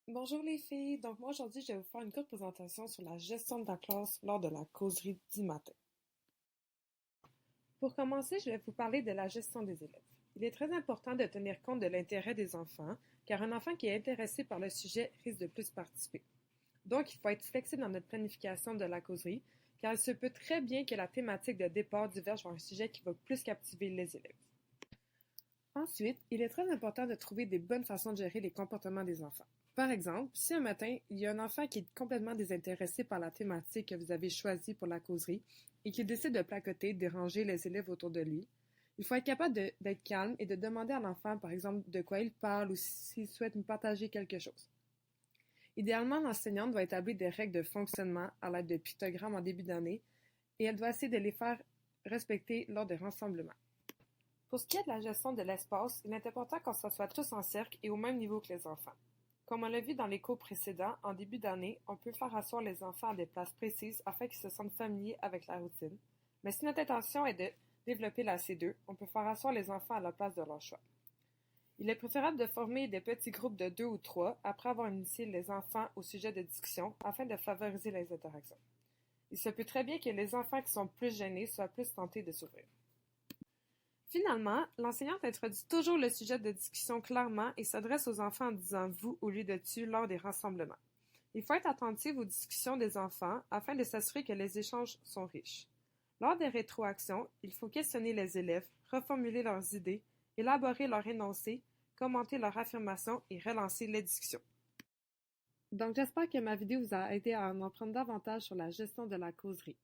Bonjour les filles, donc moi aujourd'hui je vais vous faire une courte présentation sur la gestion de la classe lors de la causerie du matin. Pour commencer, je vais vous parler de la gestion des élèves. Il est très important de tenir compte de l'intérêt des enfants, car un enfant qui est intéressé par le sujet risque de plus participer. Donc il faut être flexible dans notre planification de la causerie, car il se peut très bien que la thématique de départ diverge vers un sujet qui va plus captiver les élèves. Ensuite, il est très important de trouver des bonnes façons de gérer les comportements des enfants. Par exemple, si un matin, il y a un enfant qui est complètement désintéressé par la thématique que vous avez choisie pour la causerie et qui décide de placoter, déranger les élèves autour de lui, il faut être capable d'être calme et de demander à l'enfant, par exemple, de quoi il parle ou s'il souhaite nous partager quelque chose. Idéalement, l'enseignante doit établir des règles de fonctionnement à l'aide de pictogrammes en début d'année et elle doit essayer de les faire respecter lors des rassemblements. Pour ce qui est de la gestion de l'espace, il est important qu'on s'assoie tous en cercle et au même niveau que les enfants. Comme on l'a vu dans les cours précédents, en début d'année, on peut faire asseoir les enfants à des places précises afin qu'ils se sentent familiers avec la routine. Mais si notre intention est de développer la C2, on peut faire asseoir les enfants à la place de leur choix. Il est préférable de former des petits groupes de 2 ou 3 après avoir initié les enfants au sujet de discussion afin de favoriser les interactions. Il se peut très bien que les enfants qui sont plus gênés soient plus tentés de s'ouvrir. Finalement, l'enseignante introduit toujours le sujet de discussion clairement et s'adresse aux enfants en disant vous au lieu de tu lors des rassemblements. Il faut être attentif aux discussions des enfants afin de s'assurer que les échanges sont riches. Lors des rétroactions, il faut questionner les élèves, reformuler leurs idées, élaborer leur énoncé, commenter leurs affirmations et relancer les discussions. Donc j'espère que ma vidéo vous a aidé à en apprendre davantage sur la gestion de la causerie.